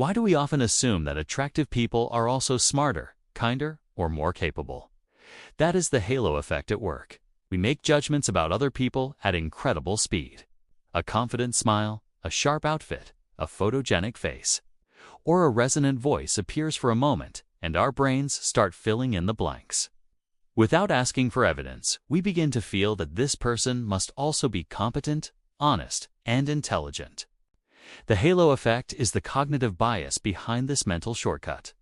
Why do we often assume that attractive people are also smarter, kinder, or more capable? That is the halo effect at work. We make judgments about other people at incredible speed. A confident smile, a sharp outfit, a photogenic face, or a resonant voice appears for a moment, and our brains start filling in the blanks. Without asking for evidence, we begin to feel that this person must also be competent, honest, and intelligent. The halo effect is the cognitive bias behind this mental shortcut.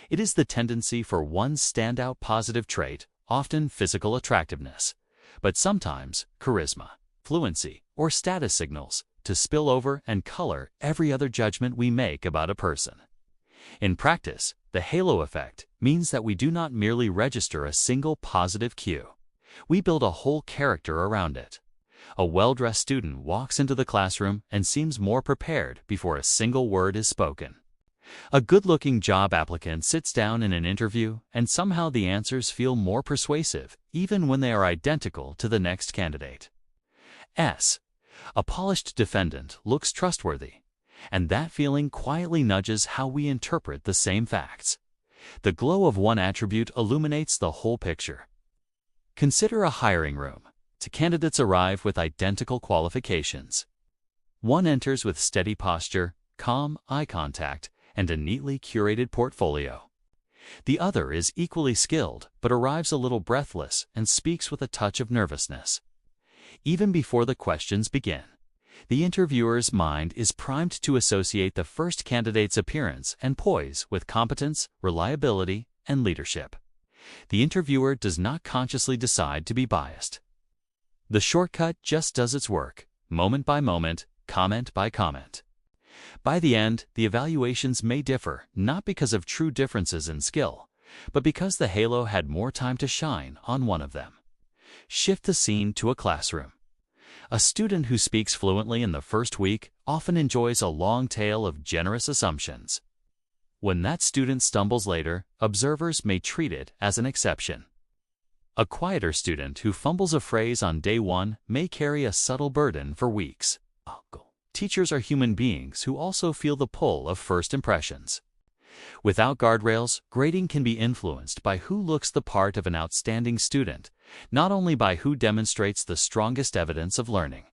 It is the tendency for one standout positive trait, often physical attractiveness, but sometimes charisma, fluency, or status signals, to spill over and color every other judgment we make about a person. In practice, the halo effect means that we do not merely register a single positive cue. We build a whole character around it. A well-dressed student walks into the classroom and seems more prepared before a single word is spoken. A good-looking job applicant sits down in an interview, and somehow the answers feel more persuasive, even when they are identical to the next candidate. A polished defendant looks trustworthy, and that feeling quietly nudges how we interpret the same facts. The glow of one attribute illuminates the whole picture. Consider a hiring room. Two candidates arrive with identical qualifications. One enters with steady posture, calm eye contact, and a neatly curated portfolio. The other is equally skilled, but arrives a little breathless and speaks with a touch of nervousness. Even before the questions begin, the interviewer's mind is primed to associate the first candidate's appearance and poise with competence, reliability, and leadership. The interviewer does not consciously decide to be biased. The shortcut just does its work, moment by moment, comment by comment. By the end, the evaluations may differ, not because of true differences in skill, but because the halo had more time to shine on one of them. Shift the scene to a classroom. A student who speaks fluently in the first week often enjoys a long tail of generous assumptions. When that student stumbles later, observers may treat it as an exception. A quieter student who fumbles a phrase on day one may carry a subtle burden for weeks. Teachers are human beings who also feel the pull of first impressions. Without guardrails, grading can be influenced by who looks the part of an outstanding student, not only by who demonstrates the strongest evidence of learning.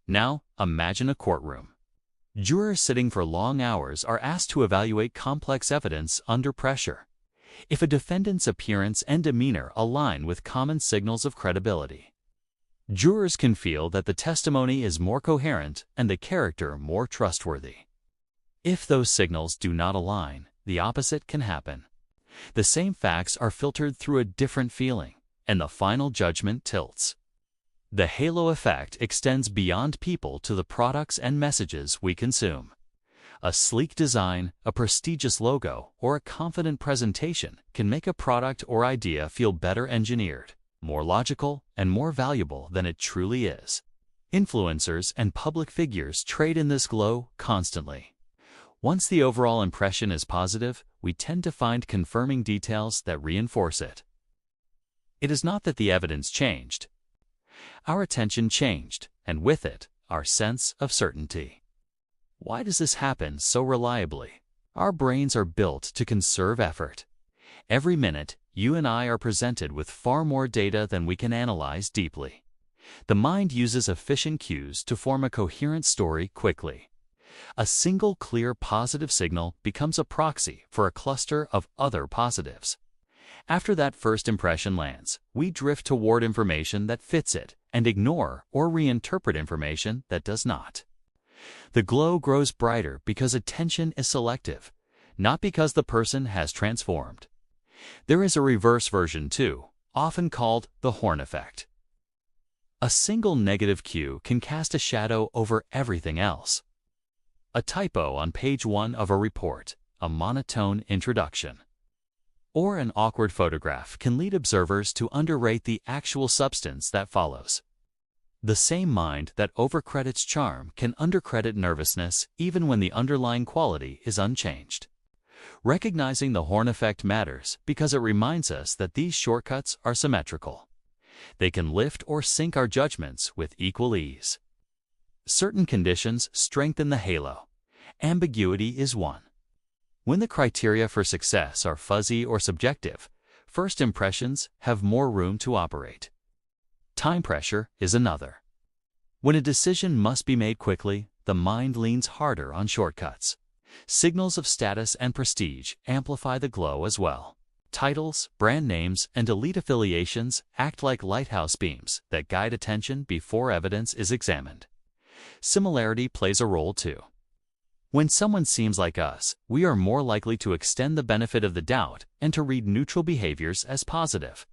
Now, imagine a courtroom. Jurors sitting for long hours are asked to evaluate complex evidence under pressure. If a defendant's appearance and demeanor align with common signals of credibility, jurors can feel that the testimony is more coherent and the character more trustworthy. If those signals do not align, the opposite can happen. The same facts are filtered through a different feeling, and the final judgment tilts. The halo effect extends beyond people to the products and messages we consume. A sleek design, a prestigious logo, or a confident presentation can make a product or idea feel better engineered, more logical, and more valuable than it truly is. Influencers and public figures trade in this glow constantly. Once the overall impression is positive, we tend to find confirming details that reinforce it. It is not that the evidence changed. Our attention changed, and with it, our sense of certainty. Why does this happen so reliably? Our brains are built to conserve effort. Every minute, you and I are presented with far more data than we can analyze deeply. The mind uses efficient cues to form a coherent story quickly. A single clear positive signal becomes a proxy for a cluster of other positives. After that first impression lands, we drift toward information that fits it and ignore or reinterpret information that does not. The glow grows brighter because attention is selective, not because the person has transformed. There is a reverse version too, often called the horn effect. A single negative cue can cast a shadow over everything else. A typo on page 1 of a report, a monotone introduction, or an awkward photograph can lead observers to underrate the actual substance that follows. The same mind that overcredits charm can undercredit nervousness even when the underlying quality is unchanged. Recognizing the horn effect matters because it reminds us that these shortcuts are symmetrical. They can lift or sink our judgments with equal ease. Certain conditions strengthen the halo. Ambiguity is one. When the criteria for success are fuzzy or subjective, first impressions have more room to operate. Time pressure is another. When a decision must be made quickly, the mind leans harder on shortcuts. Signals of status and prestige amplify the glow as well. Titles, brand names, and elite affiliations act like lighthouse beams that guide attention before evidence is examined. Similarity plays a role too. When someone seems like us, we are more likely to extend the benefit of the doubt and to read neutral behaviors as positive.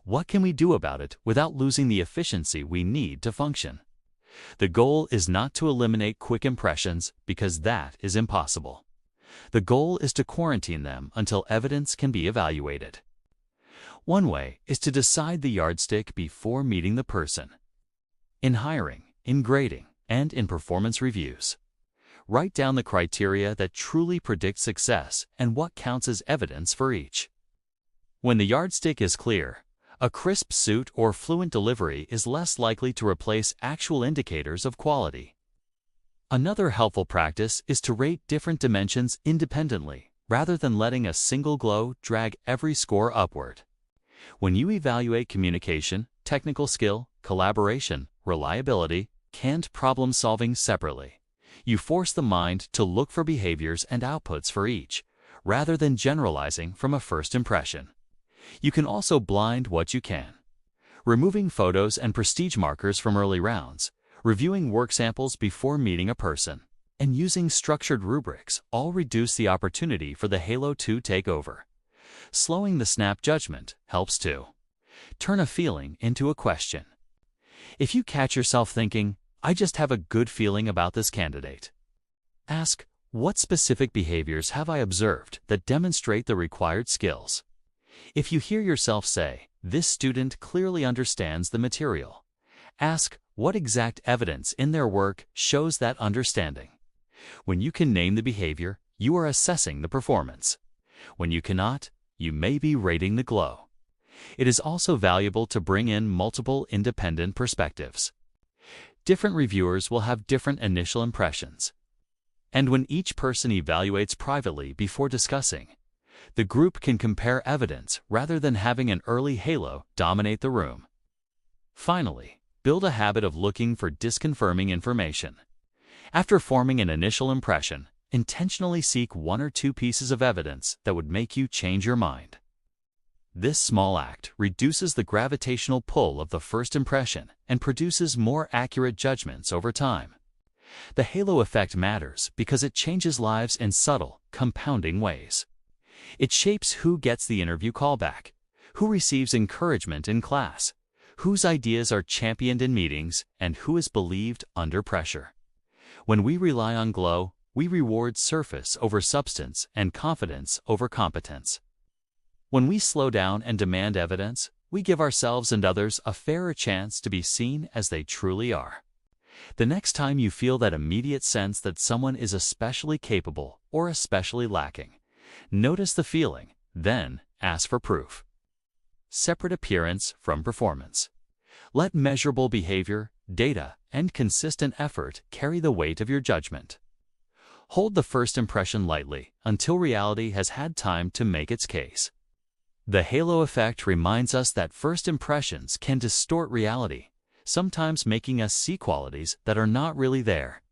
What can we do about it without losing the efficiency we need to function? The goal is not to eliminate quick impressions because that is impossible. The goal is to quarantine them until evidence can be evaluated. One way is to decide the yardstick before meeting the person. In hiring, in grading, and in performance reviews, write down the criteria that truly predict success and what counts as evidence for each. When the yardstick is clear, a crisp suit or fluent delivery is less likely to replace actual indicators of quality. Another helpful practice is to rate different dimensions independently, rather than letting a single glow drag every score upward. When you evaluate communication, technical skill, collaboration, reliability, and problem-solving separately, you force the mind to look for behaviors and outputs for each, rather than generalizing from a first impression. You can also blind what you can. Removing photos and prestige markers from early rounds, reviewing work samples before meeting a person, and using structured rubrics all reduce the opportunity for the halo to take over. Slowing the snap judgment helps too. Turn a feeling into a question. If you catch yourself thinking, "I just have a good feeling about this candidate," ask, "What specific behaviors have I observed that demonstrate the required skills?" If you hear yourself say, "This student clearly understands the material," ask, "What exact evidence in their work shows that understanding?" When you can name the behavior, you are assessing the performance. When you cannot, you may be rating the glow. It is also valuable to bring in multiple independent perspectives. Different reviewers will have different initial impressions. And when each person evaluates privately before discussing, the group can compare evidence rather than having an early halo dominate the room. Finally, build a habit of looking for disconfirming information. After forming an initial impression, intentionally seek one or two pieces of evidence that would make you change your mind. This small act reduces the gravitational pull of the first impression and produces more accurate judgments over time. The halo effect matters because it changes lives in subtle, compounding ways. It shapes who gets the interview callback, who receives encouragement in class, whose ideas are championed in meetings, and who is believed under pressure. When we rely on glow, we reward surface over substance and confidence over competence. When we slow down and demand evidence, we give ourselves and others a fairer chance to be seen as they truly are. The next time you feel that immediate sense that someone is especially capable or especially lacking, notice the feeling, then ask for proof. Separate appearance from performance. Let measurable behavior, data, and consistent effort carry the weight of your judgment. Hold the first impression lightly until reality has had time to make its case. The halo effect reminds us that first impressions can distort reality, sometimes making us see qualities that are not really there.